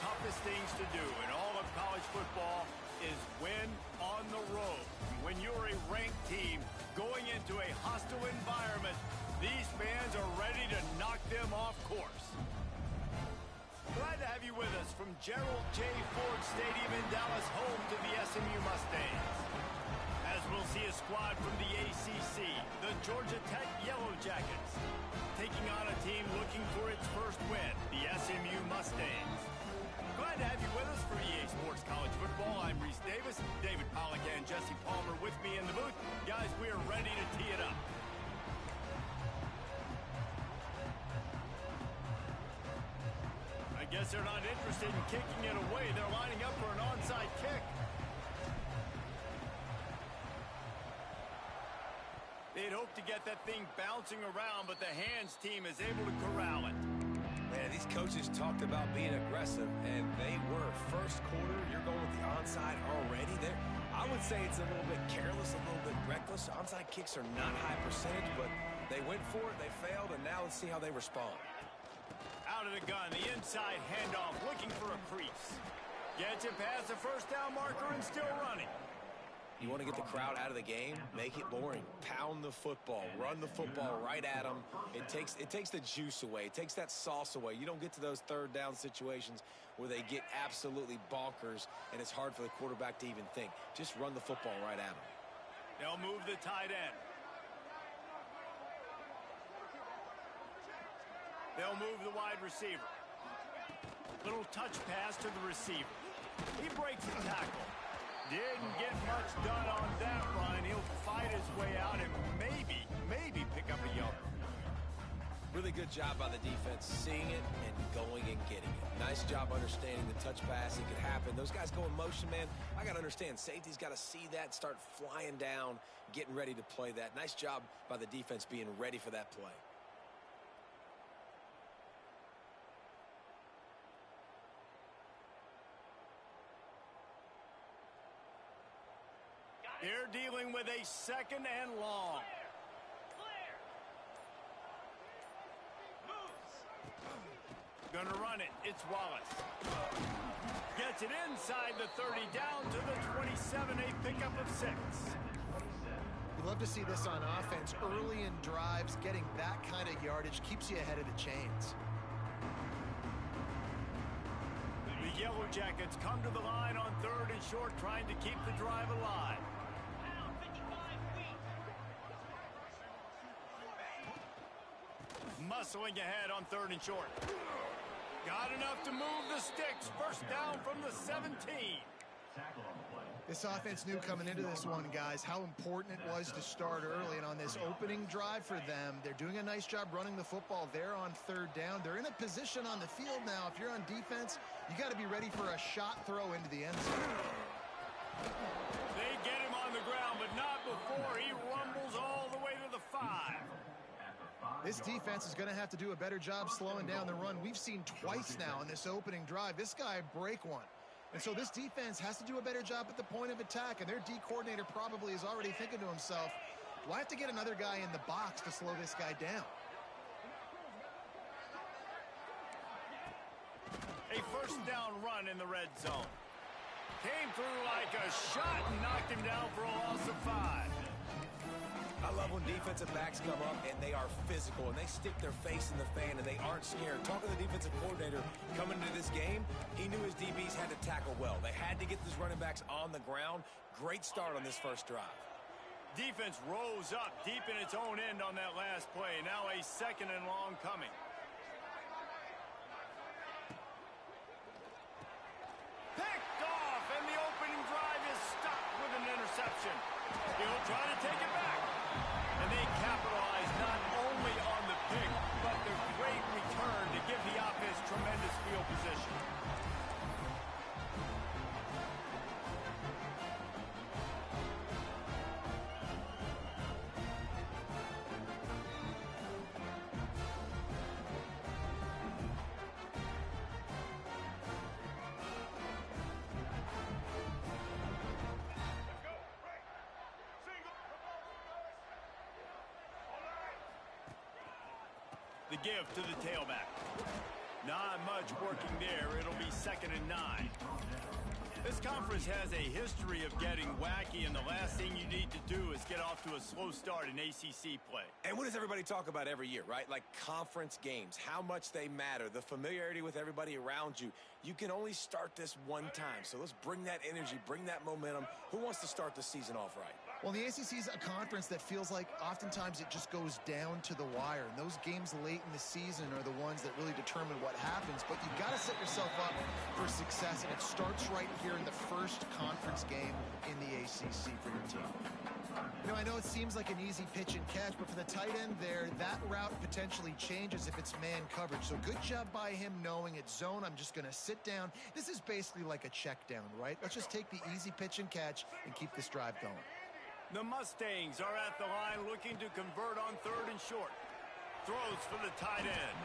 toughest things to do in all of college football is win on the road. When you're a ranked team going into a hostile environment, these fans are ready to knock them off course. Glad to have you with us from Gerald J. Ford Stadium in Dallas, home to the SMU Mustangs. As we'll see a squad from the ACC, the Georgia Tech Yellow Jackets, taking on a team looking for its first win, the SMU Mustangs. Glad to have you with us for EA Sports College Football. I'm Reese Davis, David Pollack and Jesse Palmer with me in the booth. Guys, we are ready to tee it up. I guess they're not interested in kicking it away. They're lining up for an onside kick. They'd hoped to get that thing bouncing around, but the hands team is able to corral it. Man, these coaches talked about being aggressive, and they were. First quarter, you're going with the onside already. I would say it's a little bit careless, a little bit reckless. Onside kicks are not high percentage, but they went for it, they failed, and now let's see how they respond. Out of the gun, the inside handoff, looking for a crease. Gets it past the first down marker and still running. You want to get the crowd out of the game? Make it boring. Pound the football. Run the football right at them. It takes the juice away. It takes that sauce away. You don't get to those third down situations where they get absolutely bonkers and it's hard for the quarterback to even think. Just run the football right at them. They'll move the tight end. They'll move the wide receiver. Little touch pass to the receiver. He breaks the tackle. Didn't get much done on that run. He'll fight his way out and maybe pick up a yard. Really good job by the defense seeing it and going and getting it. Nice job understanding the touch pass. It could happen. Those guys go in motion, man. I got to understand. Safety's got to see that, start flying down, getting ready to play that. Nice job by the defense being ready for that play. They're dealing with a second and long. Clear. Moves. Gonna run it. It's Wallace. Gets it inside the 30, down to the 27, a pickup of 6. You love to see this on offense. Early in drives, getting that kind of yardage keeps you ahead of the chains. The Yellow Jackets come to the line on 3rd and short, trying to keep the drive alive. Muscling ahead on 3rd and short. Got enough to move the sticks. First down from the 17. This offense knew coming into this one, guys, how important it was to start early. And on this opening drive for them, they're doing a nice job running the football there on 3rd down. They're in a position on the field now. If you're on defense, you got to be ready for a shot throw into the end zone. They get him on the ground, but not before he rumbles all the way to the 5. This defense is going to have to do a better job slowing down the run. We've seen twice now in this opening drive. This guy break one. And so this defense has to do a better job at the point of attack. And their D coordinator probably is already thinking to himself, do I have to get another guy in the box to slow this guy down? A first down run in the red zone. Came through like a shot and knocked him down for a loss of 5. I love when defensive backs come up and they are physical and they stick their face in the fan and they aren't scared. Talking to the defensive coordinator coming into this game, he knew his DBs had to tackle well. They had to get these running backs on the ground. Great start on this first drive. Defense rose up deep in its own end on that last play. Now a 2nd and long coming. Picked off, and the opening drive is stopped with an interception. He'll try to take it back. And they capitalize not only on the pick, but the great return to give the offense tremendous field position. The give to the tailback. Not much working there. It'll be 2nd and 9. This conference has a history of getting wacky, and the last thing you need to do is get off to a slow start in ACC play. And what does everybody talk about every year, right? Like conference games, how much they matter, the familiarity with everybody around you. You can only start this one time, so let's bring that energy, bring that momentum. Who wants to start the season off right? Well, the ACC is a conference that feels like oftentimes it just goes down to the wire. And those games late in the season are the ones that really determine what happens. But you've got to set yourself up for success, and it starts right here in the first conference game in the ACC for your team. You know, I know it seems like an easy pitch and catch, but for the tight end there, that route potentially changes if it's man coverage. So good job by him knowing it's zone. I'm just going to sit down. This is basically like a check down, right? Let's just take the easy pitch and catch and keep this drive going. The Mustangs are at the line looking to convert on 3rd and short. Throws for the tight end.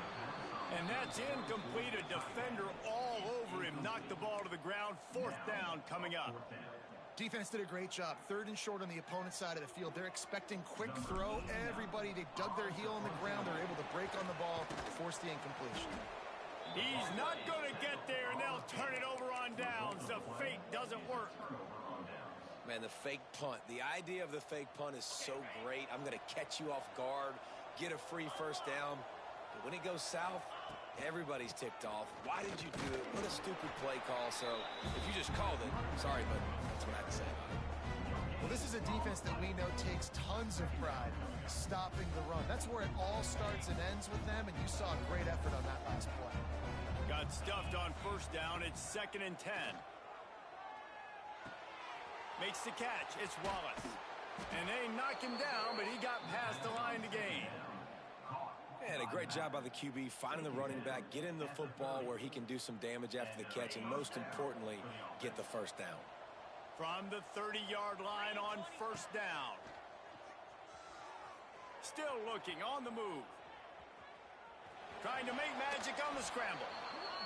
And that's incomplete. A defender all over him. Knocked the ball to the ground. 4th down coming up. Defense did a great job. 3rd and short on the opponent's side of the field. They're expecting quick throw. Everybody, they dug their heel on the ground. They're able to break on the ball, force the incompletion. He's not going to get there, and they'll turn it over on downs. The fake doesn't work. Man, the fake punt. The idea of the fake punt is so great. I'm going to catch you off guard, get a free 1st down. But when it goes south, everybody's ticked off. Why did you do it? What a stupid play call. So if you just called it, sorry, but that's what I have to say about it. Well, this is a defense that we know takes tons of pride stopping the run. That's where it all starts and ends with them, and you saw a great effort on that last play. Got stuffed on 1st down. It's 2nd and 10. Makes the catch. It's Wallace. And they knock him down, but he got past the line to gain. And a great job by the QB finding the running back, get in the football where he can do some damage after the catch, and most importantly, get the 1st down. From the 30-yard line on 1st down. Still looking on the move. Trying to make magic on the scramble.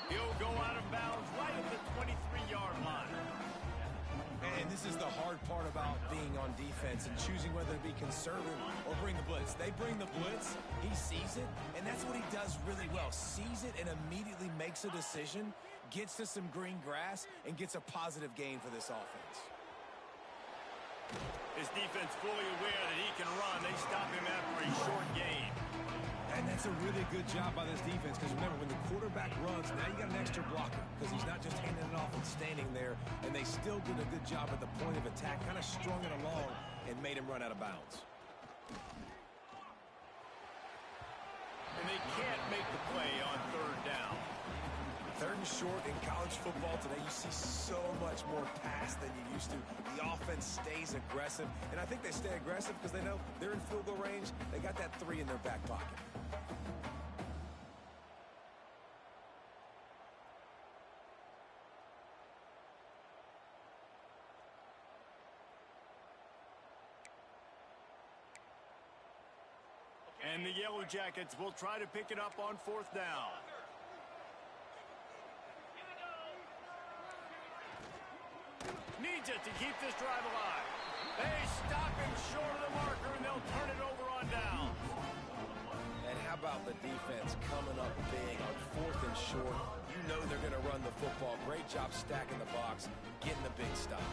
He'll go out of bounds right at the 23-yard line. And this is the hard part about being on defense and choosing whether to be conservative or bring the blitz. They bring the blitz, he sees it, and that's what he does really well. Sees it and immediately makes a decision, gets to some green grass, and gets a positive gain for this offense. His defense fully aware that he can run. They stop him after a short gain. And that's a really good job by this defense, because remember, when the quarterback runs, now you got an extra blocker, because he's not just handing it off and standing there, and they still did a good job at the point of attack, kind of strung it along and made him run out of bounds. And they can't make the play on 3rd down. 3rd and short in college football today, you see so much more pass than you used to. The offense stays aggressive, and I think they stay aggressive because they know they're in field goal range. They got that 3 in their back pocket. And the Yellow Jackets will try to pick it up on 4th down. Needs it to keep this drive alive. They stop him short of the marker, and they'll turn it over on down. And how about the defense coming up big on 4th and short? You know they're going to run the football. Great job stacking the box, getting the big stop.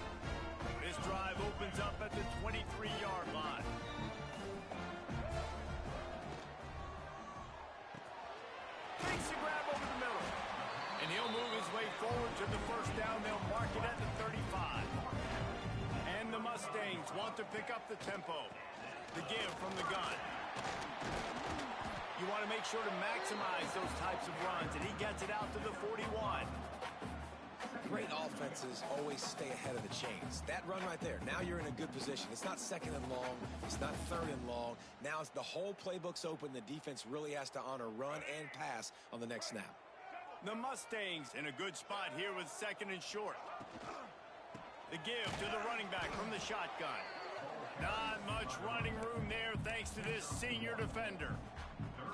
This drive opens up at the 23-yard line. Makes the grab over the middle. And he'll move his way forward to the 1st down. They'll mark it at the 35. And the Mustangs want to pick up the tempo. The give from the gun. You want to make sure to maximize those types of runs, and he gets it out to the 41. Great offenses always stay ahead of the chains. That run right there, now you're in a good position. It's not 2nd and long. It's not 3rd and long. Now it's the whole playbook's open. The defense really has to honor run and pass on the next snap. The Mustangs in a good spot here with 2nd and short. The give to the running back from the shotgun. Not much running room there thanks to this senior defender.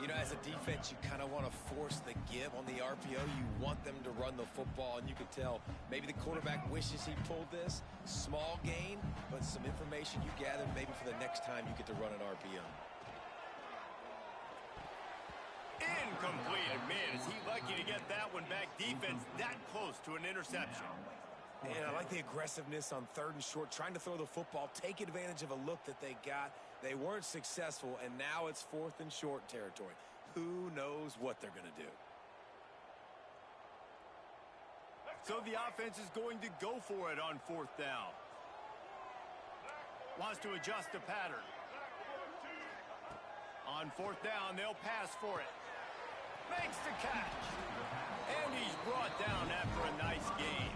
You know, as a defense, you kind of want to force the give on the RPO. You want them to run the football, and you can tell maybe the quarterback wishes he pulled this. Small gain, but some information you gather maybe for the next time you get to run an RPO. Incomplete. Man, is he lucky to to get that one back. Defense that close to an interception. And I like the aggressiveness on 3rd and short, trying to throw the football, take advantage of a look that they got. They weren't successful, and now it's 4th and short territory. Who knows what they're going to do? So the offense is going to go for it on 4th down. Wants to adjust the pattern. On 4th down, they'll pass for it. Makes the catch. And he's brought down after a nice gain.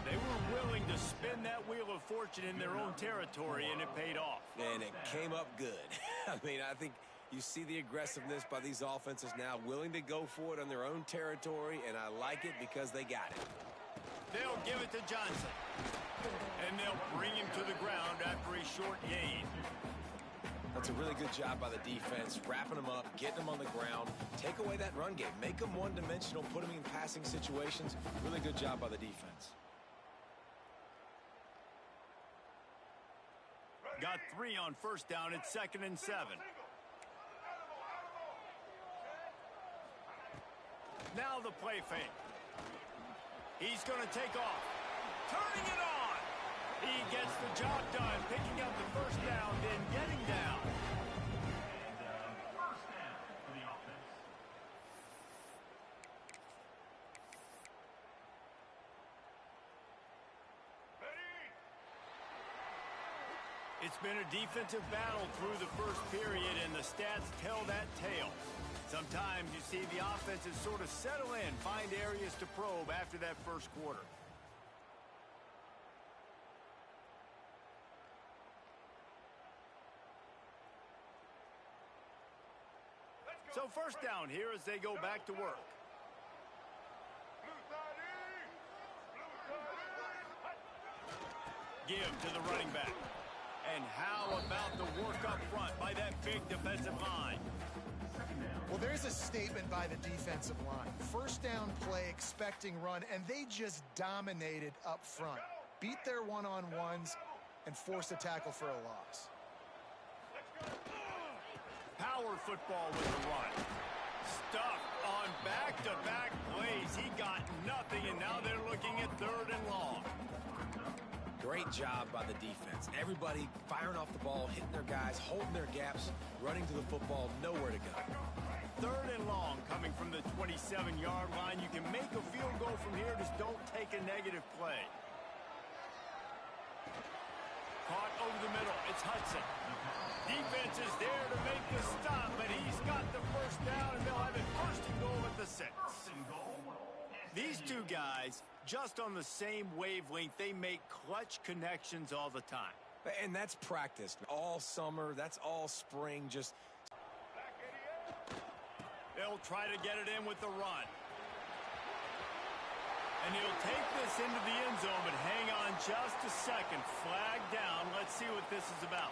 They were willing to spin that wheel of fortune in their own territory, and it paid off. And it came up good. I mean, I think you see the aggressiveness by these offenses now, willing to go for it on their own territory, and I like it because they got it. They'll give it to Johnson. And they'll bring him to the ground after a short gain. That's a really good job by the defense, wrapping them up, getting them on the ground, take away that run game, make them one-dimensional, put them in passing situations. Really good job by the defense. Got 3 on 1st down. It's 2nd and 7. Now the play fake. He's going to take off. Turning it on. He gets the job done, picking up the 1st down, then getting down. First down for the offense. It's been a defensive battle through the first period, and the stats tell that tale. Sometimes you see the offenses sort of settle in, find areas to probe after that first quarter. So 1st down here as they go back to work. Give to the running back. And how about the work up front by that big defensive line? Well, there's a statement by the defensive line. 1st down play, expecting run, and they just dominated up front. Beat their one-on-ones and forced a tackle for a loss. Power football with the run. Stuffed on back-to-back plays. He got nothing, and now they're looking at 3rd and long. Great job by the defense. Everybody firing off the ball, hitting their guys, holding their gaps, running to the football, nowhere to go. 3rd and long coming from the 27-yard line. You can make a field goal from here, just don't take a negative play. Caught over the middle. It's Hudson. Defense is there to make the stop, but he's got the 1st down, and they'll have it 1st and goal at the 6. These two guys, just on the same wavelength, they make clutch connections all the time. And that's practice all summer. That's all spring. Just they'll try to get it in with the run. And he'll take this into the end zone, but hang on just a second. Flag down. Let's see what this is about.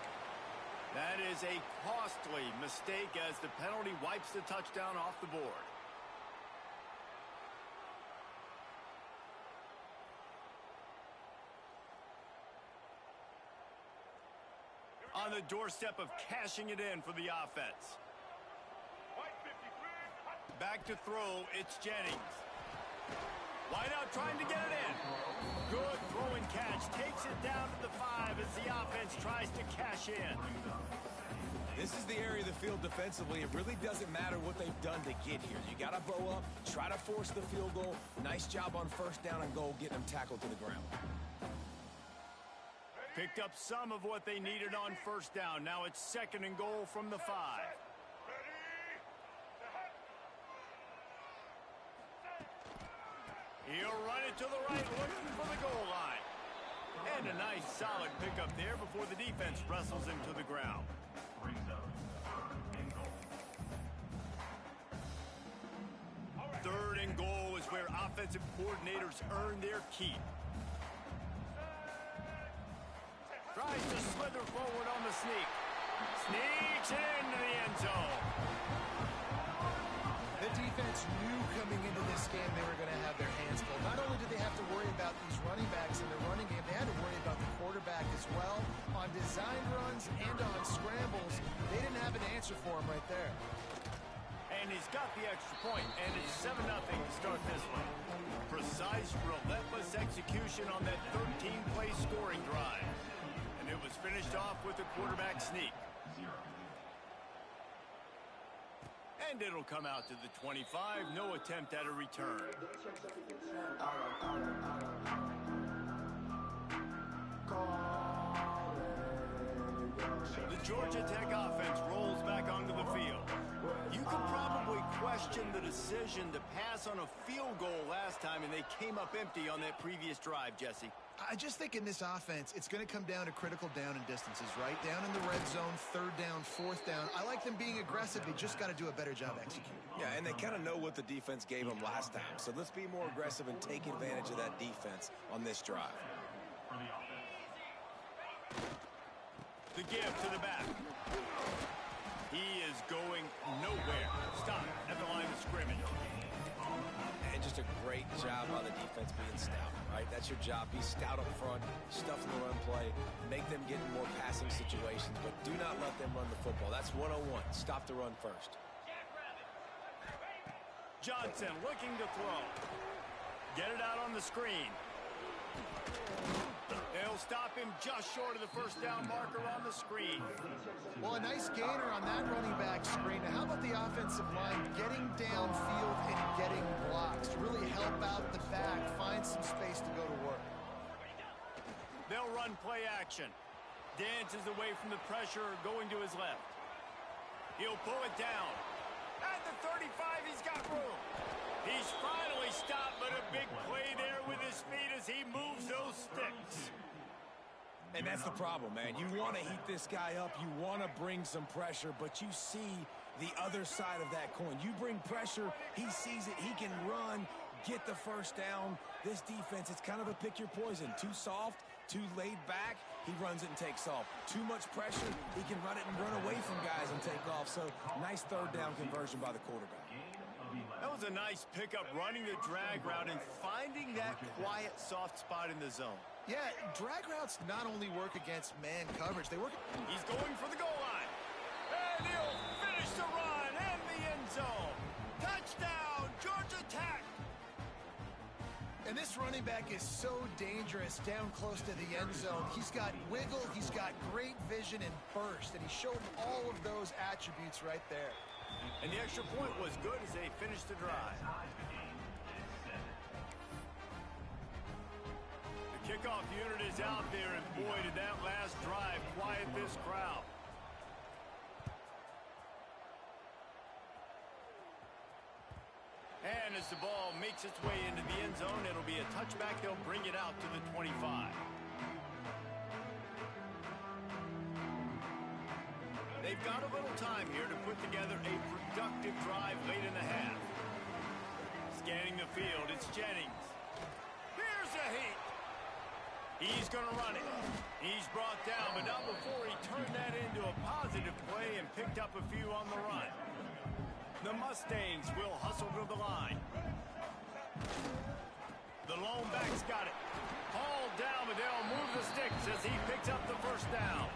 That is a costly mistake as the penalty wipes the touchdown off the board. On the doorstep of cashing it in for the offense. Back to throw, it's Jennings. Wideout trying to get it in. Good throw and catch. Takes it down to the 5 as the offense tries to cash in. this is the area of the field defensively. It really doesn't matter what they've done to get here. You got to bow up, try to force the field goal. Nice job on 1st down and goal, getting them tackled to the ground. Picked up some of what they needed on 1st down. Now it's 2nd and goal from the 5. He'll run it to the right, looking for the goal line. And a nice solid pickup there before the defense wrestles him to the ground. 3rd and goal is where offensive coordinators earn their keep. Tries to slither forward on the sneak. Sneaks into the end zone. The defense knew coming into this game they were going to have their hands full. Not only did they have to worry about these running backs in the running game, they had to worry about the quarterback as well. On design runs and on scrambles, they didn't have an answer for him right there. And he's got the extra point, and it's 7-0 to start this one. Precise, relentless execution on that 13-play scoring drive. And it was finished off with a quarterback sneak. And it'll come out to the 25. No attempt at a return. The Georgia Tech offense rolls back onto the field. You could probably question the decision to pass on a field goal last time, and they came up empty on that previous drive, Jesse. I just think in this offense, it's going to come down to critical down and distances, right? Down in the red zone, 3rd down, 4th down. I like them being aggressive. They just got to do a better job executing. Yeah, and they kind of know what the defense gave them last time. So let's be more aggressive and take advantage of that defense on this drive. The give to the back. He is going nowhere. Stop at the line of scrimmage. And just a great job by the defense being stout, right? That's your job. Be stout up front, stuff in the run play, make them get in more passing situations, but do not let them run the football. That's 101. Stop the run first. Johnson looking to throw. Get it out on the screen. They'll stop him just short of the 1st down marker on the screen. Well, a nice gainer on that running back screen. Now, how about the offensive line getting downfield and getting blocks to really help out the back, find some space to go to work? They'll run play action. Dances away from the pressure, going to his left. He'll pull it down. At the 35, he's got room. He's finally stopped, but a big play there with his feet as he moves those sticks. And that's the problem, man. You want to heat this guy up. You want to bring some pressure, but you see the other side of that coin. You bring pressure, he sees it, he can run, get the 1st down. This defense, it's kind of a pick your poison. Too soft, too laid back, he runs it and takes off. Too much pressure, he can run it and run away from guys and take off. So nice 3rd down conversion by the quarterback. That was a nice pickup, running the drag route and finding that quiet, soft spot in the zone. Yeah, drag routes not only work against man coverage, they work... He's going for the goal line. And he'll finish the run in the end zone. Touchdown, Georgia Tech. And this running back is so dangerous down close to the end zone. He's got wiggle, he's got great vision and burst, and he showed all of those attributes right there. And the extra point was good as they finished the drive. The kickoff unit is out there, and boy, did that last drive quiet this crowd. And as the ball makes its way into the end zone, it'll be a touchback. They'll bring it out to the 25. They've got a little time here to put together a productive drive late in the half. Scanning the field, it's Jennings. Here's a heat. He's going to run it. He's brought down, but not before he turned that into a positive play and picked up a few on the run. The Mustangs will hustle to the line. The lone back's got it. Hauled down, but they'll move the sticks as he picks up the 1st down.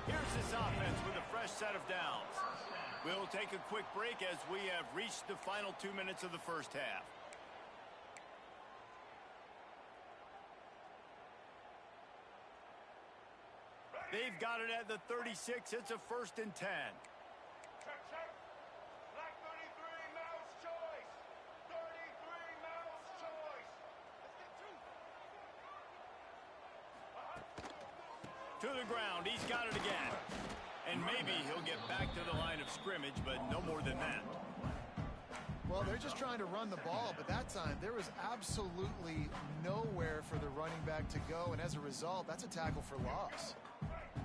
Here's this offense with a fresh set of downs. We'll take a quick break as we have reached the final 2 minutes of the 1st half. They've got it at the 36. It's a 1st and 10. Check. Black 33, mouse choice. 33, mouse choice. Let's get 2. To the ground. He's got it again. And maybe he'll get back to the line of scrimmage, but no more than that. Well, they're just trying to run the ball, but that time there was absolutely nowhere for the running back to go, and as a result, that's a tackle for loss.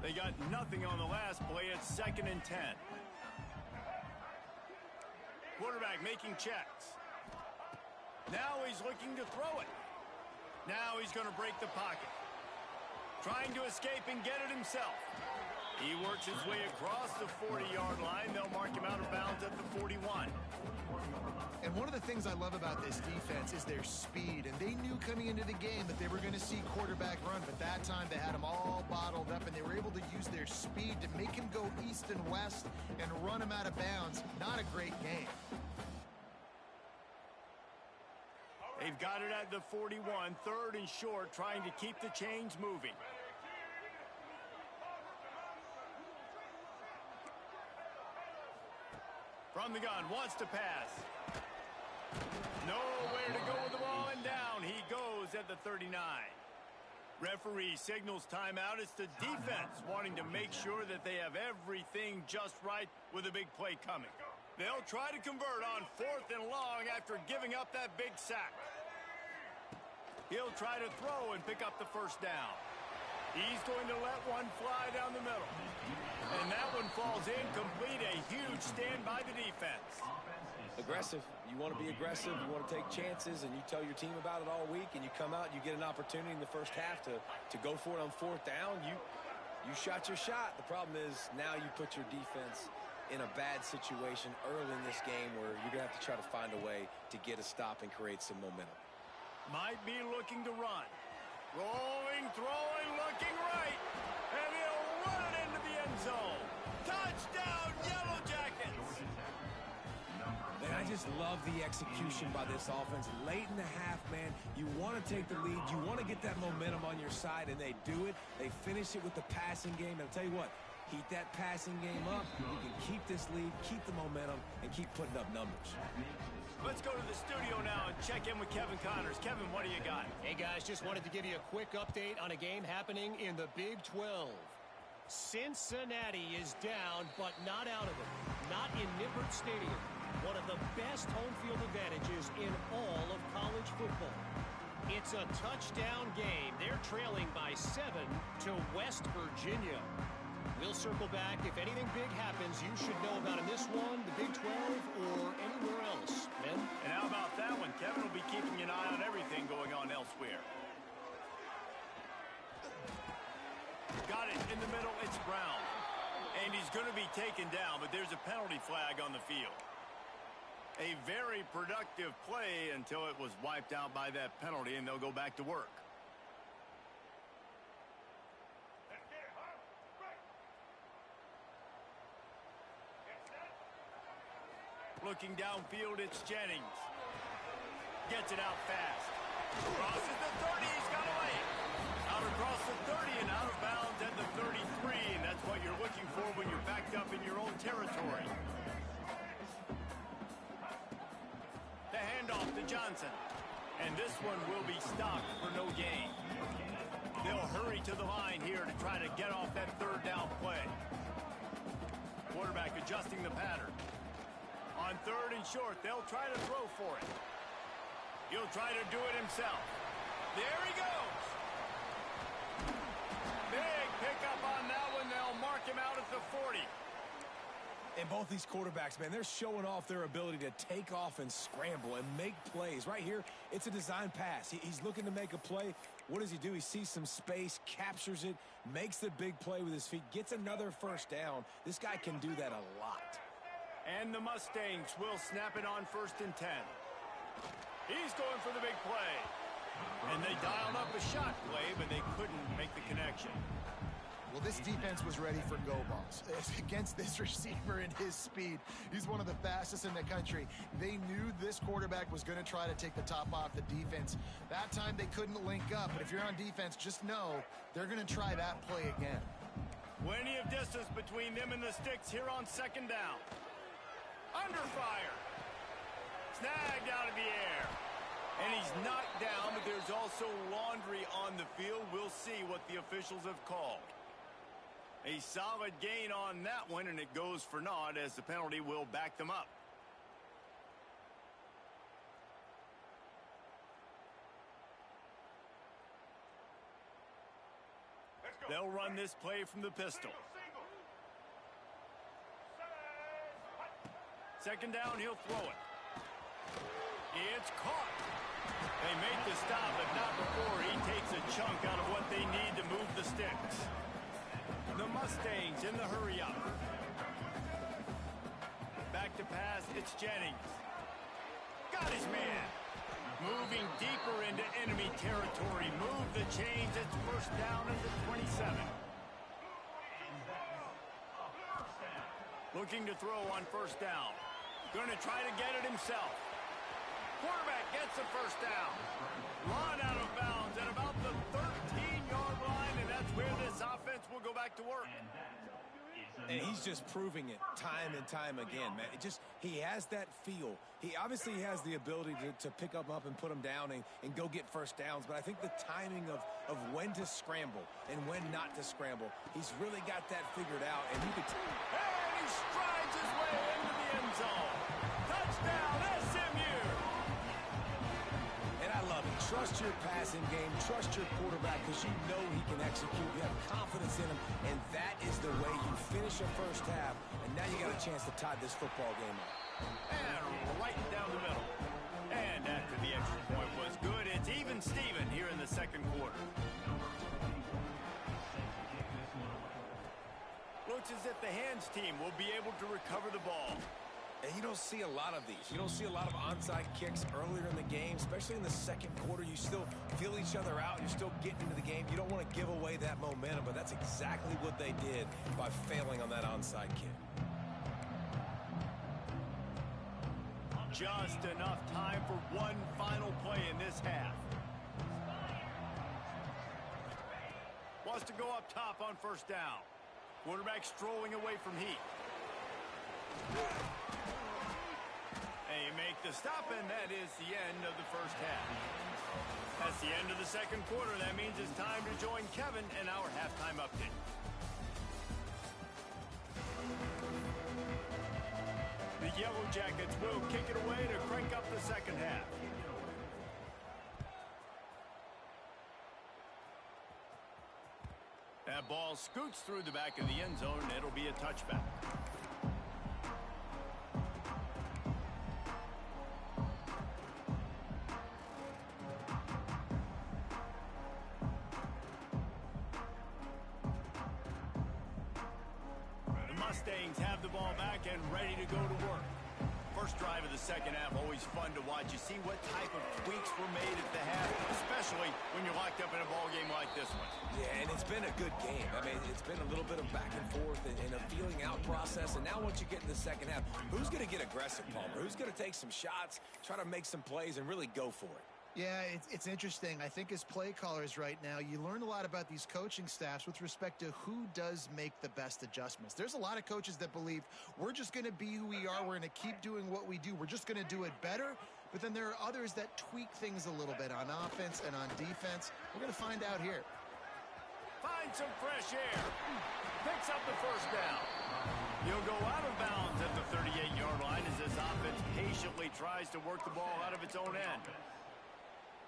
They got nothing on the last play. It's 2nd and 10. Quarterback making checks. Now he's looking to throw it. Now he's going to break the pocket. Trying to escape and get it himself. He works his way across the 40-yard line. They'll mark him out of bounds at the 41. And one of the things I love about this defense is their speed. And they knew coming into the game that they were going to see quarterback run. But that time they had him all bottled up, and they were able to use their speed to make him go east and west and run him out of bounds. Not a great game. They've got it at the 41, 3rd and short, trying to keep the chains moving. From the gun, wants to pass. Nowhere to go with the ball, and down he goes at the 39. Referee signals timeout. It's the defense wanting to make sure that they have everything just right with a big play coming. They'll try to convert on 4th and long after giving up that big sack. He'll try to throw and pick up the first down. He's going to let one fly down the middle. And that one falls incomplete. A huge stand by the defense. Aggressive. You want to be aggressive. You want to take chances, and you tell your team about it all week, and you come out and you get an opportunity in the first half to go for it on 4th down. You shot your shot. The problem is now you put your defense in a bad situation early in this game where you're going to have to try to find a way to get a stop and create some momentum. Might be looking to run. Rolling, throwing, looking right. And he'll run it into the end zone. Touchdown, Yellow Jackets! Man, I just love the execution by this offense. Late in the half, man, you want to take the lead. You want to get that momentum on your side, and they do it. They finish it with the passing game. And I'll tell you what, keep that passing game up. You can keep this lead, keep the momentum, and keep putting up numbers. Let's go to the studio now and check in with Kevin Connors. Kevin, what do you got? Hey, guys, just wanted to give you a quick update on a game happening in the Big 12. Cincinnati is down, but not out of it. Not in Nippert Stadium. One of the best home field advantages in all of college football. It's a touchdown game. They're trailing by 7 to West Virginia. We'll circle back. If anything big happens, you should know about in this one, the Big 12, or anywhere else. Ben? And how about that one? Kevin will be keeping an eye on everything going on elsewhere. Got it in the middle. It's Brown. And he's going to be taken down, but there's a penalty flag on the field. A very productive play until it was wiped out by that penalty, and they'll go back to work. Looking downfield, it's Jennings. Gets it out fast. Crosses the 30. He's got away. Out across the 30 and out of bounds at the 33. And that's what you're looking for when you're backed up in your own territory. The handoff to Johnson. And this one will be stopped for no gain. They'll hurry to the line here to try to get off that 3rd down play. Quarterback adjusting the pattern. On 3rd and short, they'll try to throw for it. He'll try to do it himself. There he goes. Big pickup on that one. They'll mark him out at the 40. And both these quarterbacks, man, they're showing off their ability to take off and scramble and make plays. Right here, it's a design pass. He's looking to make a play. What does he do? He sees some space, captures it, makes the big play with his feet, gets another 1st down. This guy can do that a lot. And the Mustangs will snap it on 1st and 10. He's going for the big play. And they dialed up a shot play, but they couldn't make the connection. Well, this defense was ready for go balls. Against this receiver and his speed, he's one of the fastest in the country. They knew this quarterback was going to try to take the top off the defense. That time they couldn't link up, but if you're on defense, just know they're going to try that play again. Plenty of distance between them and the sticks here on 2nd down. Under fire. Snagged out of the air. And he's knocked down, but there's also laundry on the field. We'll see what the officials have called. A solid gain on that one, and it goes for naught as the penalty will back them up. They'll run this play from the pistol. 2nd down, he'll throw it. It's caught. They make the stop, but not before he takes a chunk out of what they need to move the sticks. The Mustangs in the hurry-up. Back to pass, it's Jennings. Got his man. Moving deeper into enemy territory. Move the chains. It's first down at the 27. Looking to throw on first down. Going to try to get it himself. Quarterback gets the first down. Run out of bounds at about the 13-yard line, and that's where this offense will go back to work. And he's just proving it time and time again, man. He has that feel. He obviously has the ability to pick them up and put them down and go get first downs. But I think the timing of when to scramble and when not to scramble, he's really got that figured out. And you could and he strides his way into the end zone. Touchdown, SMU. And I love it. Trust your passing game. Trust your quarterback because you know he can execute. You have confidence in him, and that is the way you finish a first half. And now you got a chance to tie this football game up. And right down the middle. And after the extra point was good, it's even Steven here in the second quarter. Looks as if the hands team will be able to recover the ball. And you don't see a lot of these. You don't see a lot of onside kicks earlier in the game, especially in the second quarter. You still feel each other out. You're still getting into the game. You don't want to give away that momentum, but that's exactly what they did by failing on that onside kick. Just enough time for one final play in this half. Wants to go up top on first down. Quarterback strolling away from heat. And you make the stop, and that is the end of the first half. That's the end of the second quarter. That means it's time to join Kevin in our halftime update. The Yellow Jackets will kick it away to crank up the second half. That ball scoots through the back of the end zone, and it'll be a touchback. Mustangs have the ball back and ready to go to work. First drive of the second half, always fun to watch. You see what type of tweaks were made at the half, especially when you're locked up in a ball game like this one. Yeah, and it's been a good game. I mean, it's been a little bit of back and forth and a feeling out process. And now once you get in the second half, who's going to get aggressive, Palmer? Who's going to take some shots, try to make some plays, and really go for it? Yeah, it's interesting. I think as play callers right now, you learn a lot about these coaching staffs with respect to who does make the best adjustments. There's a lot of coaches that believe we're just going to be who we are. We're going to keep doing what we do. We're just going to do it better. But then there are others that tweak things a little bit on offense and on defense. We're going to find out here. Find some fresh air. Picks up the first down. He'll go out of bounds at the 38-yard line as this offense patiently tries to work the ball out of its own end.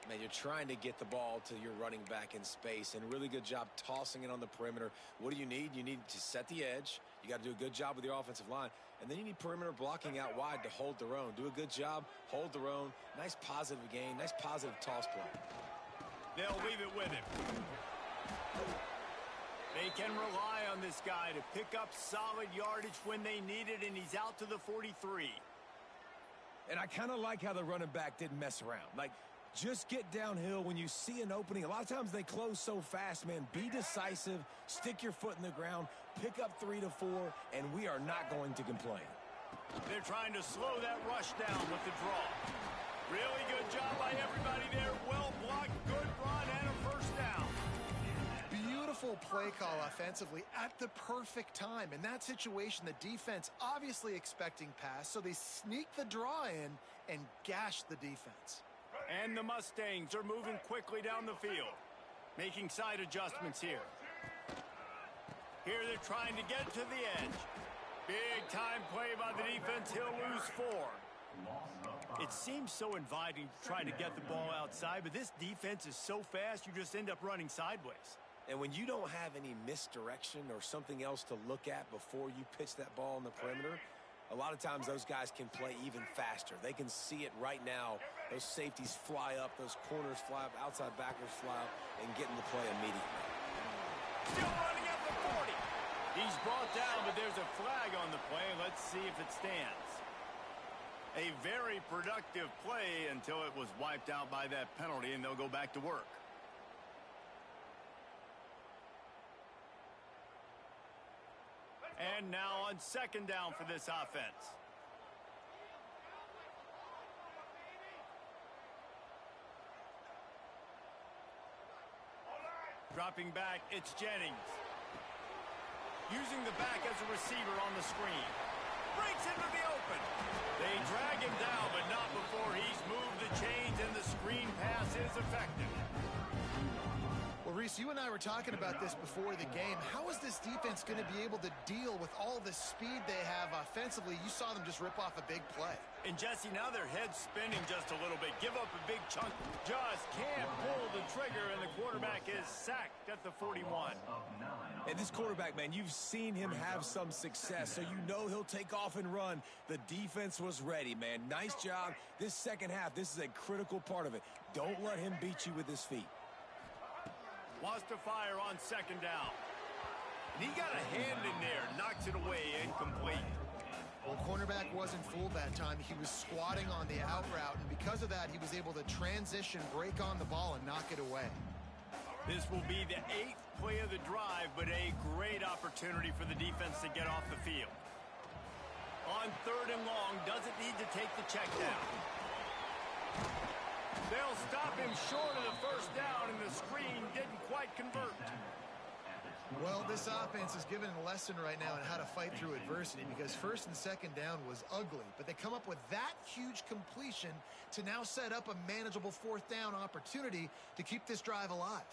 Man, you're trying to get the ball to your running back in space, and a really good job tossing it on the perimeter. What do you need? You need to set the edge. You got to do a good job with your offensive line. And then you need perimeter blocking out wide to hold their own. Do a good job, hold their own. Nice positive gain, nice positive toss play. They'll leave it with him. They can rely on this guy to pick up solid yardage when they need it, and he's out to the 43. And I kind of like how the running back didn't mess around. Like, just get downhill when you see an opening. A lot of times they close so fast, man. Be decisive, stick your foot in the ground, pick up 3 to 4, and we are not going to complain. They're trying to slow that rush down with the draw. Really good job by everybody there. Well blocked, good run, and a first down. Beautiful play call offensively at the perfect time. In that situation, the defense obviously expecting pass, so they sneak the draw in and gash the defense. And the Mustangs are moving quickly down the field, making side adjustments here. Here they're trying to get to the edge. Big time play by the defense. He'll lose 4. It seems so inviting to try to get the ball outside, but this defense is so fast you just end up running sideways. And when you don't have any misdirection or something else to look at before you pitch that ball on the perimeter, a lot of times those guys can play even faster. They can see it right now. Those safeties fly up, those corners fly up, outside backers fly up, and get in the play immediately. Still running at the 40. He's brought down, but there's a flag on the play. Let's see if it stands. A very productive play until it was wiped out by that penalty, and they'll go back to work. And now on second down for this offense. Dropping back, it's Jennings. Using the back as a receiver on the screen. Breaks into the open. They drag him down, but not before he's moved the chains, and the screen pass is effective. Well, Reese, you and I were talking about this before the game. How is this defense going to be able to deal with all the speed they have offensively? You saw them just rip off a big play. And, Jesse, now their head's spinning just a little bit. Give up a big chunk. Just can't pull the trigger, and the quarterback is sacked at the 41. And this quarterback, man, you've seen him have some success, so you know he'll take off and run. The defense was ready, man. Nice job. This second half, this is a critical part of it. Don't let him beat you with his feet. Wants to fire on second down. And he got a hand in there. Knocks it away, incomplete. Well, cornerback wasn't fooled that time. He was squatting on the out route, and because of that, he was able to transition, break on the ball, and knock it away. This will be the 8th play of the drive, but a great opportunity for the defense to get off the field. On third and long, doesn't need to take the check down. They'll stop him short of the first down, and the screen didn't quite convert. Well, this offense is given a lesson right now on how to fight through adversity, because first and second down was ugly, but they come up with that huge completion to now set up a manageable fourth down opportunity to keep this drive alive.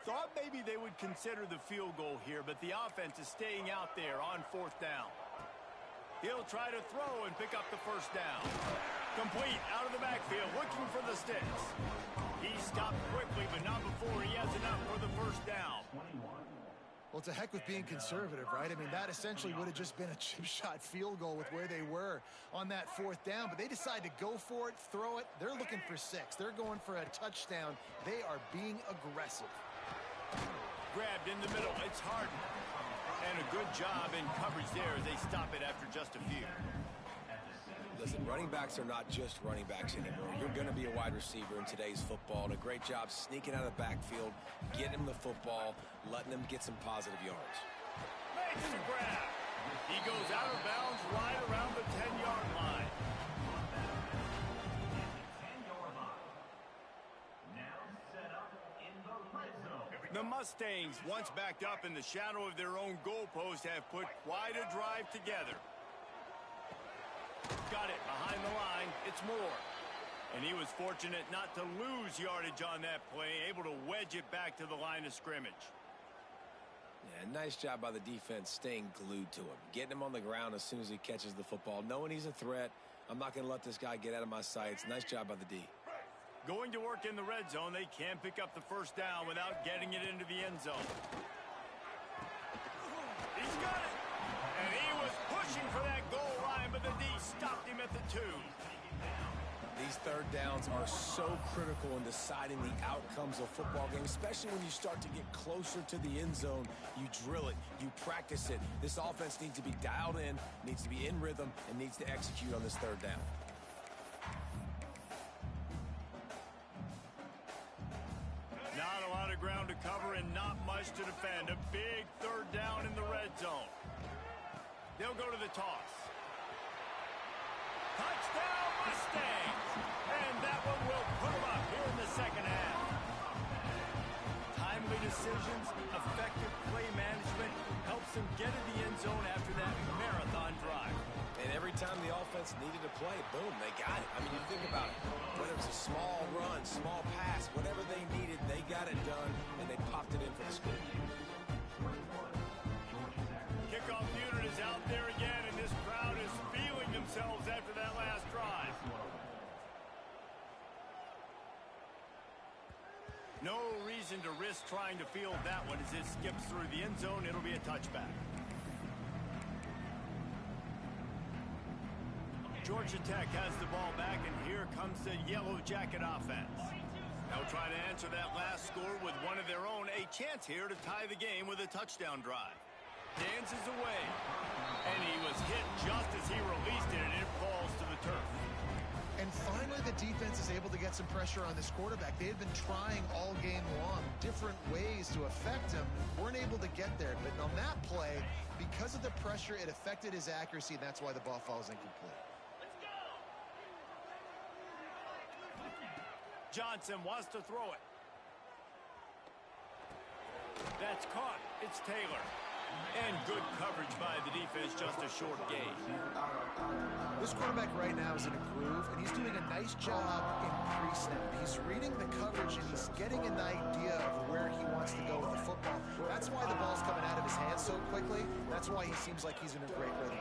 Thought maybe they would consider the field goal here, but the offense is staying out there on fourth down. He'll try to throw and pick up the first down. Complete out of the backfield, looking for the sticks. He stopped quickly, but not before he has enough for the first down. Well, to heck with being conservative, right? I mean, that essentially would have just been a chip shot field goal with where they were on that fourth down, but they decide to go for it, throw it. They're looking for 6. They're going for a touchdown. They are being aggressive. Grabbed in the middle. It's Harden. And a good job in coverage there as they stop it after just a few. Listen, running backs are not just running backs anymore. You're going to be a wide receiver in today's football. And a great job sneaking out of the backfield, getting him the football, letting him get some positive yards. Makes the grab. He goes out of bounds right around the 10-yard line. The Mustangs, once backed up in the shadow of their own goalpost, have put quite a drive together. Got it behind the line. It's Moore. And he was fortunate not to lose yardage on that play, able to wedge it back to the line of scrimmage. Yeah, nice job by the defense staying glued to him, getting him on the ground as soon as he catches the football, knowing he's a threat. I'm not going to let this guy get out of my sights. Nice job by the D. Going to work in the red zone, they can't pick up the first down without getting it into the end zone. He's got it! And he was pushing for that goal line, but the D stopped him at the 2. These third downs are so critical in deciding the outcomes of football games, especially when you start to get closer to the end zone. You drill it, you practice it. This offense needs to be dialed in, needs to be in rhythm, and needs to execute on this third down. Not a lot of ground to cover and not much to defend. A big third down in the red zone. They'll go to the toss. Touchdown Mustangs! And that one will put them up here in the second half. Timely decisions, effective play management helps them get in the end zone after that marathon drive. And every time the offense needed to play, boom, they got it. I mean, you think about it. Whether it's a small run, small pass, whatever they needed, they got it done, and they popped it in for the score. Kickoff unit is out there again, and this crowd is feeling themselves after that last drive. No reason to risk trying to field that one as it skips through the end zone. It'll be a touchback. Georgia Tech has the ball back, and here comes the Yellow Jacket offense. They'll try to answer that last score with one of their own. A chance here to tie the game with a touchdown drive. Dances away. And he was hit just defense is able to get some pressure on this quarterback. They had been trying all game long different ways to affect him. Weren't able to get there. But on that play, because of the pressure, it affected his accuracy, and that's why the ball falls incomplete. Johnson wants to throw it. That's caught. It's Taylor. And good coverage by the defense, just a short gain. This quarterback right now is in a groove, and he's doing a nice job in pre-snap. He's reading the coverage, and he's getting an idea of where he wants to go with the football. That's why the ball's coming out of his hands so quickly. That's why he seems like he's in a great rhythm.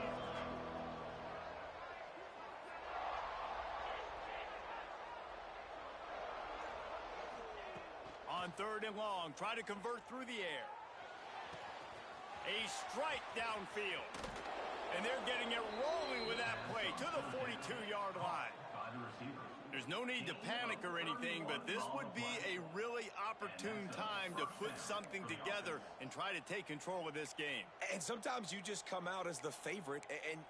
On 3rd and long, try to convert through the air. A strike downfield. And they're getting it rolling with that play to the 42-yard line. There's no need to panic or anything, but this would be a really opportune time to put something together and try to take control of this game. And sometimes you just come out as the favorite,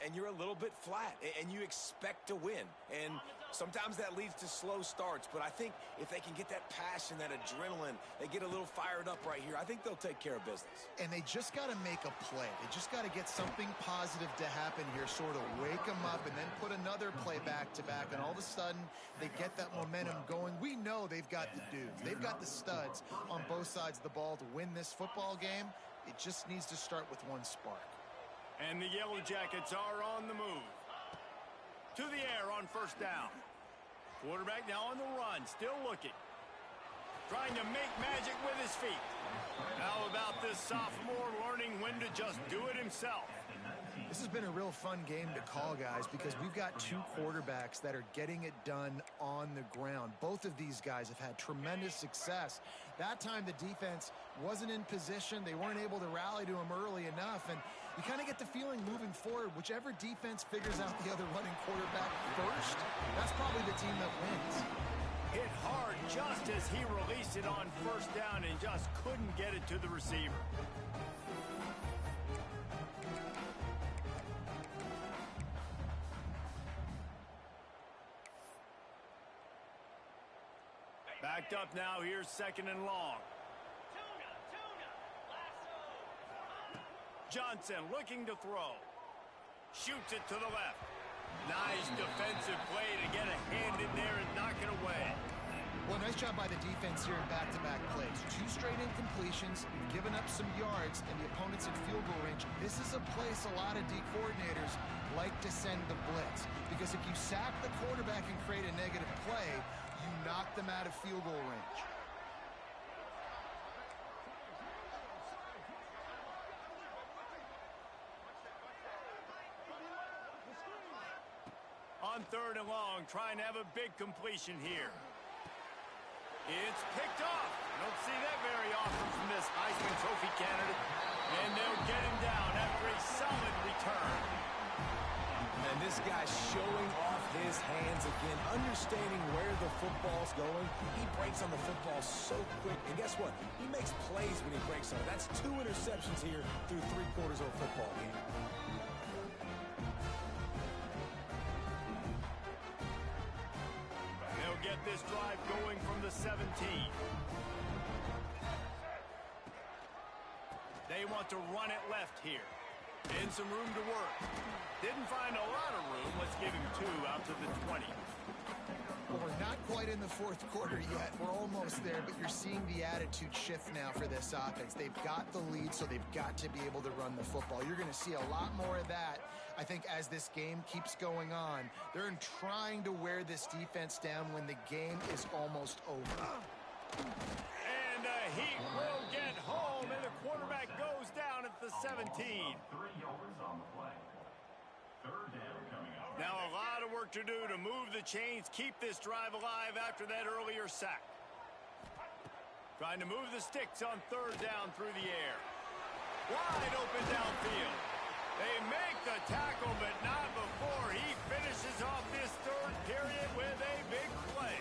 and you're a little bit flat, and you expect to win. And sometimes that leads to slow starts, but I think if they can get that passion, that adrenaline, they get a little fired up right here, I think they'll take care of business. And they just got to make a play. They just got to get something positive to happen here, sort of wake them up, and then put another play back-to-back, and all of a sudden they get that momentum going. We know they've got the dudes. They've got the studs on both sides of the ball to win this football game. It just needs to start with one spark. And the Yellow Jackets are on the move. To the air on 1st down. Quarterback now on the run, still looking. Trying to make magic with his feet. How about this sophomore learning when to just do it himself? This has been a real fun game to call, guys, because we've got two quarterbacks that are getting it done on the ground. Both of these guys have had tremendous success. That time the defense wasn't in position. They weren't able to rally to him early enough, and you kind of get the feeling moving forward, whichever defense figures out the other running quarterback first, that's probably the team that wins. Hit hard just as he released it on 1st down and just couldn't get it to the receiver. Backed up now, here's 2nd and long. Johnson looking to throw. Shoots it to the left. Nice defensive play to get a hand in there and knock it away. Well, nice job by the defense here in back-to-back plays. 2 straight incompletions, you've given up some yards, and the opponent's in field goal range. This is a place a lot of D coordinators like to send the blitz, because if you sack the quarterback and create a negative play, you knock them out of field goal range. On 3rd and long, trying to have a big completion here. It's picked off. Don't see that very often from this Heisman Trophy candidate. And they'll get him down after a solid return. And this guy's showing off his hands again, understanding where the football's going. He breaks on the football so quick. And guess what? He makes plays when he breaks on it. That's 2 interceptions here through 3/4 of a football game. They'll get this drive going from the 17. They want to run it left here. And some room to work. Didn't find a lot of room. Let's give him 2 out to the 20. Well, we're not quite in the 4th quarter yet. We're almost there, but you're seeing the attitude shift now for this offense. They've got the lead, so they've got to be able to run the football. You're going to see a lot more of that, I think, as this game keeps going on. They're trying to wear this defense down when the game is almost over. And he will get home, and the quarterback goes down at the 17. Now a lot of work to do to move the chains, keep this drive alive after that earlier sack. Trying to move the sticks on 3rd down through the air. Wide open downfield. They make the tackle, but not before he finishes off this 3rd period with a big play.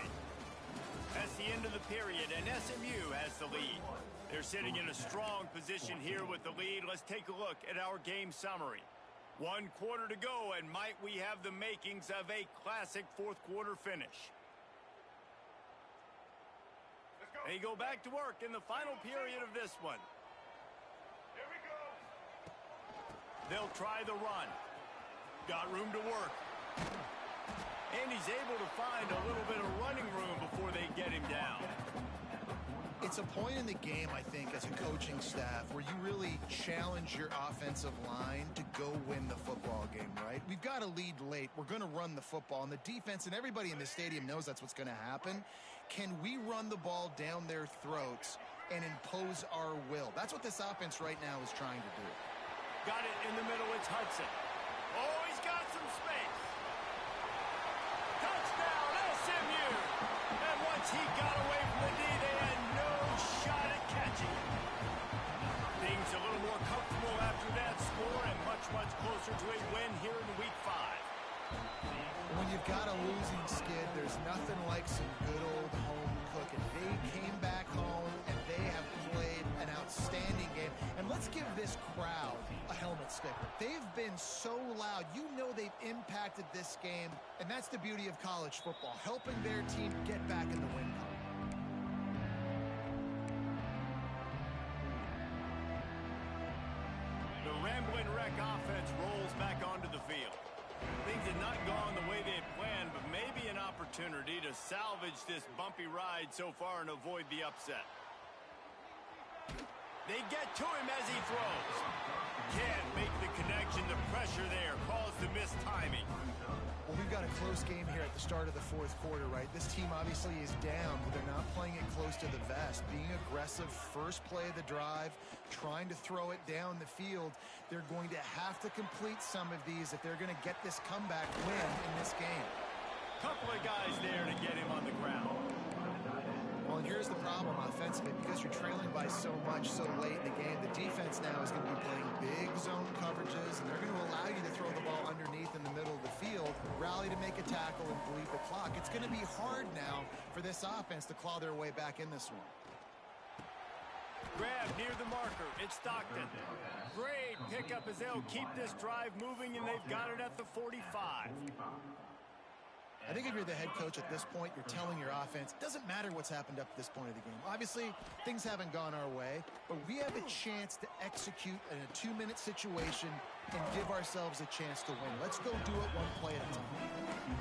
That's the end of the period, and SMU has the lead. They're sitting in a strong position here with the lead. Let's take a look at our game summary. 1 quarter to go, and might we have the makings of a classic 4th quarter finish. They go back to work in the final period of this one. Here we go. They'll try the run. Got room to work. And he's able to find a little bit of running room before they get him down. It's a point in the game, I think, as a coaching staff, where you really challenge your offensive line to go win the football game, right? We've got a lead late. We're going to run the football. And the defense and everybody in the stadium knows that's what's going to happen. Can we run the ball down their throats and impose our will? That's what this offense right now is trying to do. Got it in the middle. It's Hudson. Oh, he's got some space. Touchdown, SMU. And once he got away from the D, they had no shot at catching it. Things a little more comfortable after that score and much, much closer to a win here in week 5. When you've got a losing skid, there's nothing like some good old home cooking. They came back home, and they have played an outstanding game. And let's give this crowd a helmet sticker. They've been so loud. You know they've impacted this game, and that's the beauty of college football, helping their team get back in the win column. The Ramblin' Wreck offense rolls back onto the field. Things had not gone the way they had planned, but maybe an opportunity to salvage this bumpy ride so far and avoid the upset. They get to him as he throws. Can't make the connection. The pressure there caused the missed timing. Well, we've got a close game here at the start of the fourth quarter, right? This team obviously is down, but they're not playing it close to the vest. Being aggressive, first play of the drive, trying to throw it down the field. They're going to have to complete some of these if they're going to get this comeback win in this game. Couple of guys there to get him on the ground. Well, and here's the problem offensively. Because you're trailing by so much so late in the game, the defense now is going to be playing big zone coverages, and they're going to allow you to throw the ball underneath in the middle of the field, rally to make a tackle, and bleed the clock. It's going to be hard now for this offense to claw their way back in this one. Grab near the marker. It's Stockton. Great pickup as they'll keep this drive moving, and they've got it at the 45. I think if you're the head coach at this point, you're telling your offense, it doesn't matter what's happened up to this point of the game. Obviously, things haven't gone our way, but we have a chance to execute in a 2-minute situation and give ourselves a chance to win. Let's go do it one play at a time.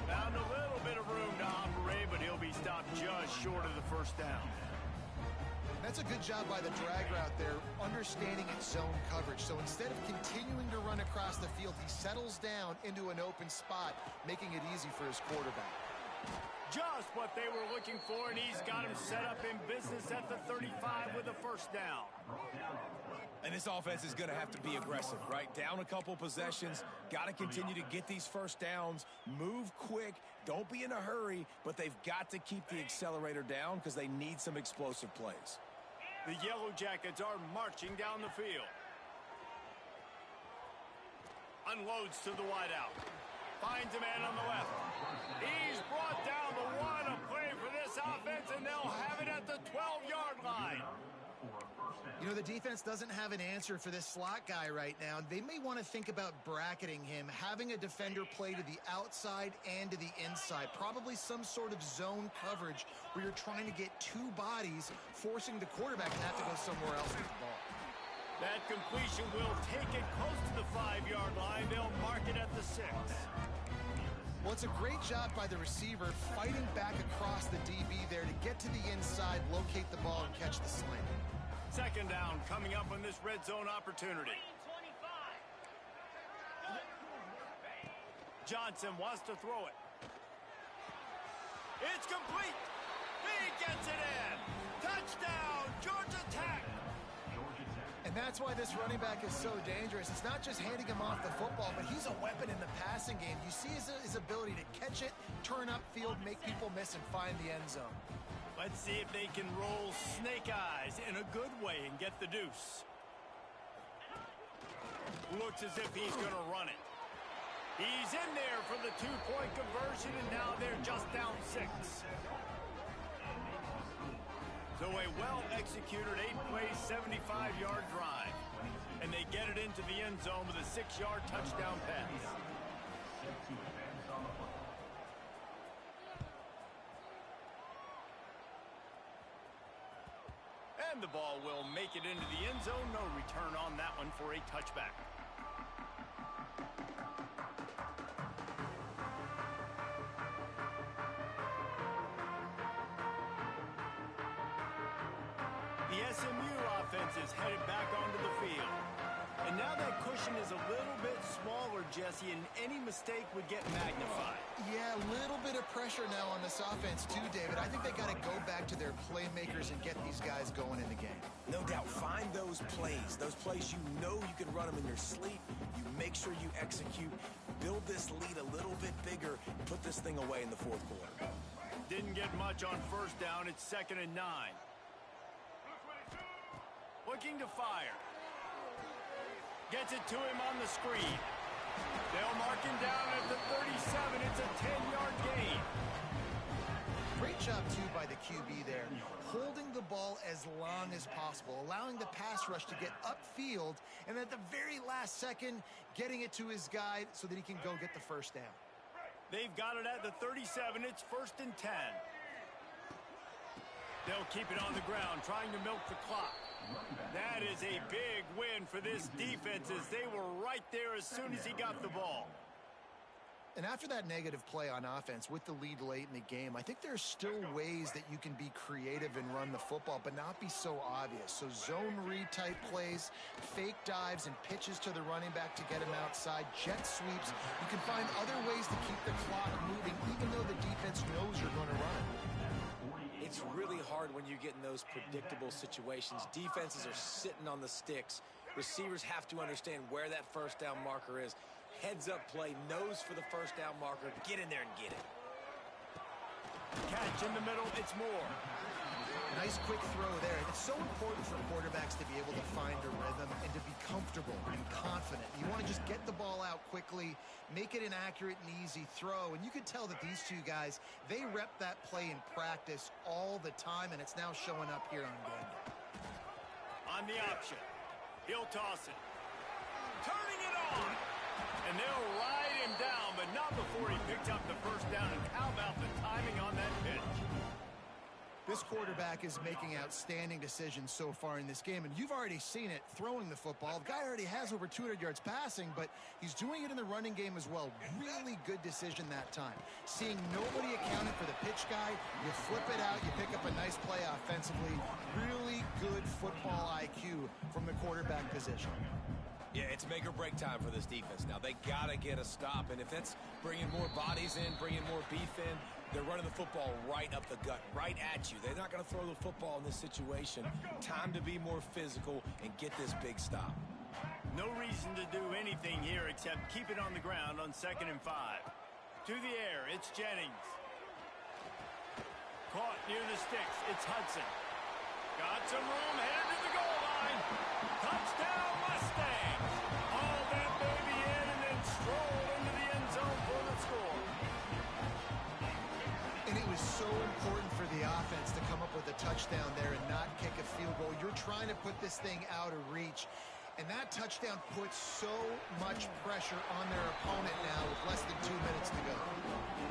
Found a little bit of room to operate, but he'll be stopped just short of the first down. That's a good job by the drag route there, understanding its zone coverage. So instead of continuing to run across the field, he settles down into an open spot, making it easy for his quarterback. Just what they were looking for, and he's got him set up in business at the 35 with a first down. And this offense is going to have to be aggressive, right? Down a couple possessions, got to continue to get these first downs, move quick, don't be in a hurry, but they've got to keep the accelerator down because they need some explosive plays. The Yellow Jackets are marching down the field. Unloads to the wideout. Finds a man on the left. He's brought down the one. A play for this offense, and they'll have it at the 12-yard line. You know, the defense doesn't have an answer for this slot guy right now. They may want to think about bracketing him, having a defender play to the outside and to the inside. Probably some sort of zone coverage where you're trying to get two bodies, forcing the quarterback to have to go somewhere else with the ball. That completion will take it close to the 5-yard line. They'll mark it at the 6. Well, it's a great job by the receiver fighting back across the DB there to get to the inside, locate the ball, and catch the slant. Second down coming up on this red zone opportunity. Johnson wants to throw it. It's complete. He gets it in. Touchdown, Georgia Tech. And that's why this running back is so dangerous. It's not just handing him off the football, but he's a weapon in the passing game. You see his ability to catch it, turn upfield, make people miss, and find the end zone. Let's see if they can roll snake eyes in a good way and get the deuce. Looks as if he's going to run it. He's in there for the 2-point conversion, and now they're just down 6. So a well-executed 8-play, 75-yard drive. And they get it into the end zone with a 6-yard touchdown pass. and the ball will make it into the end zone. No return on that one for a touchback. The SMU offense is headed back onto the field. And now that cushion is a little bit smaller, Jesse, and any mistake would get magnified. Yeah, a little bit of pressure now on this offense too, David. I think they got to go back to their playmakers and get these guys going in the game. No doubt. Find those plays you know you can run them in your sleep. You make sure you execute. Build this lead a little bit bigger and put this thing away in the fourth quarter. Didn't get much on first down. It's 2nd and 9. Looking to fire. Gets it to him on the screen. They'll mark him down at the 37. It's a 10-yard gain. Great job, too, by the QB there. Holding the ball as long as possible, allowing the pass rush to get upfield, and at the very last second, getting it to his guy so that he can go get the first down. They've got it at the 37. It's 1st and 10. They'll keep it on the ground, trying to milk the clock. That is a big win for this defense as they were right there as soon as he got the ball. And after that negative play on offense with the lead late in the game, I think there's still ways that you can be creative and run the football, but not be so obvious. So zone read type plays, fake dives, and pitches to the running back to get him outside, jet sweeps. You can find other ways to keep the clock moving, even though the defense knows you're going to run it. It's really hard when you get in those predictable situations. Defenses are sitting on the sticks. Receivers have to understand where that first down marker is. Heads up play, nose for the first down marker. Get in there and get it. Catch in the middle, it's Moore. Nice quick throw there. And it's so important for quarterbacks to be able to find a rhythm and to be comfortable and confident. You want to just get the ball out quickly, make it an accurate and easy throw. And you can tell that these two guys, they rep that play in practice all the time, and it's now showing up here on game day. On the option, he'll toss it. Turning it on. And they'll ride him down, but not before he picked up the first down. And how about the timing on that pitch? This quarterback is making outstanding decisions so far in this game, and you've already seen it throwing the football. The guy already has over 200 yards passing, but he's doing it in the running game as well. Really good decision that time. Seeing nobody accounting for the pitch guy, you flip it out, you pick up a nice play offensively. Really good football IQ from the quarterback position. Yeah, it's make or break time for this defense now. They got to get a stop, and if that's bringing more bodies in, bringing more beef in, they're running the football right up the gut, right at you. They're not going to throw the football in this situation. Time to be more physical and get this big stop. No reason to do anything here except keep it on the ground on 2nd and 5. To the air, it's Jennings. Caught near the sticks, it's Hudson. Got some room, headed to the goal line. Touchdown, Mustangs. All that baby in and then stroll into the end zone for the score. And it was so important for the offense to come up with a touchdown there and not kick a field goal. You're trying to put this thing out of reach. And that touchdown puts so much pressure on their opponent now with less than 2 minutes to go.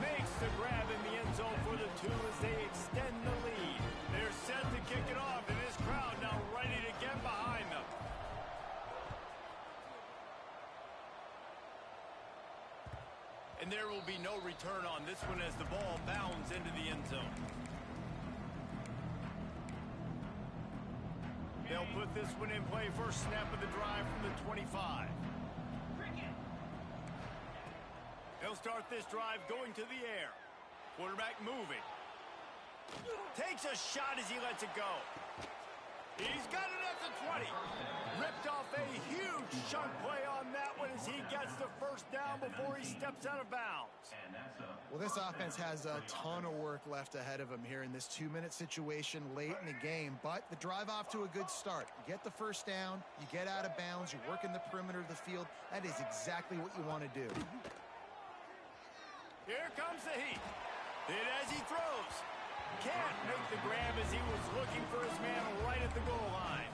Makes the grab in the end zone for the 2 as they extend the lead. They're set to kick it off, and this crowd now ready to get behind them. And there will be no return on this one as the ball bounds into the end zone. They'll put this one in play. First snap of the drive from the 25. They'll start this drive going to the air. Quarterback moving. Takes a shot as he lets it go. He's got it at the 20. Ripped off a huge chunk play on that one as he gets the first down before he steps out of bounds. Well, this offense has a ton of work left ahead of them here in this 2-minute situation late in the game, but the drive off to a good start. You get the first down, you get out of bounds, you work in the perimeter of the field. That is exactly what you want to do. Here comes the heat. Hit as he throws. Can't make the grab as he was looking for his man right at the goal line.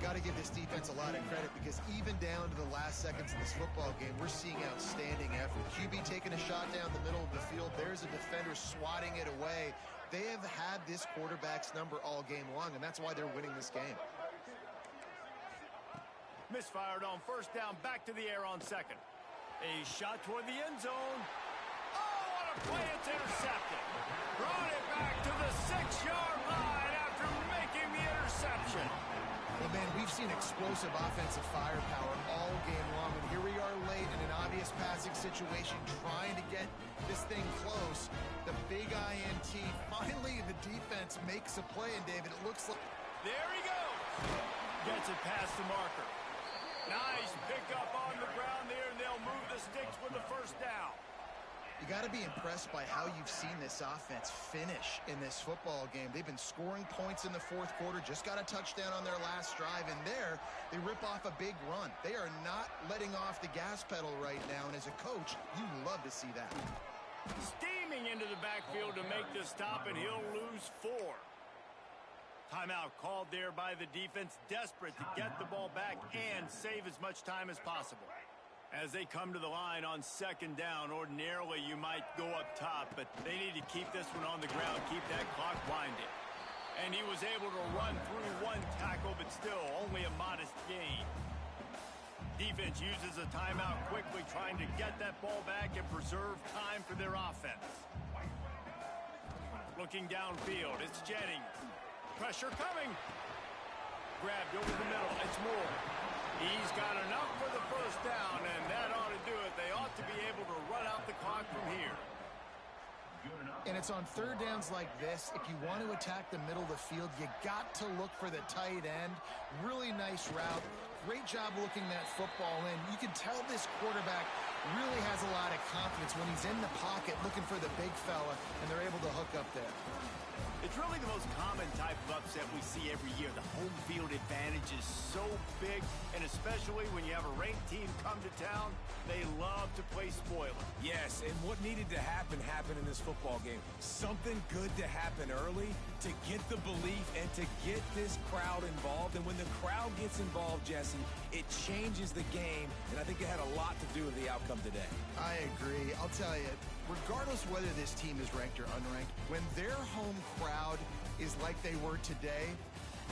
Got to give this defense a lot of credit because even down to the last seconds of this football game, we're seeing outstanding effort. QB taking a shot down the middle of the field. There's a defender swatting it away. They have had this quarterback's number all game long, and that's why they're winning this game. Misfired on first down, back to the air on second. A shot toward the end zone. Oh, what a play. It's intercepted. Brought it back to the 6-yard line after making the interception. Well, man, we've seen explosive offensive firepower all game long, and here we are late in an obvious passing situation trying to get this thing close. The big INT. Finally, the defense makes a play, and David, it looks like... There he goes. Gets it past the marker. Nice pickup on the ground there, and they'll move the sticks with the first down. You got to be impressed by how you've seen this offense finish in this football game. They've been scoring points in the fourth quarter, just got a touchdown on their last drive, and there they rip off a big run. They are not letting off the gas pedal right now, and as a coach, you love to see that. Steaming into the backfield to make the stop, and he'll lose 4. Timeout called there by the defense, desperate to get the ball back and save as much time as possible. As they come to the line on second down, ordinarily you might go up top, but they need to keep this one on the ground, keep that clock winding. And he was able to run through 1 tackle, but still only a modest gain. Defense uses a timeout quickly, trying to get that ball back and preserve time for their offense. Looking downfield, it's Jennings. Pressure coming. Grabbed over the middle. It's Moore. He's got enough for the first down, and that ought to do it. They ought to be able to run out the clock from here. And it's on third downs like this. If you want to attack the middle of the field, you got to look for the tight end. Really nice route. Great job looking that football in. You can tell this quarterback really has a lot of confidence when he's in the pocket looking for the big fella, and they're able to hook up there. It's really the most common type of upset we see every year. The home field advantage is so big, and especially when you have a ranked team come to town, they love to play spoiler. Yes, and what needed to happen happened in this football game. Something good to happen early to get the belief and to get this crowd involved. And when the crowd gets involved, Jesse, it changes the game, and I think it had a lot to do with the outcome today. I agree. I'll tell you, regardless whether this team is ranked or unranked, when their home crowd is like they were today,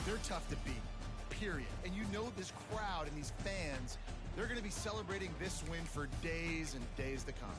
they're tough to beat, period. And you know this crowd and these fans, they're going to be celebrating this win for days and days to come.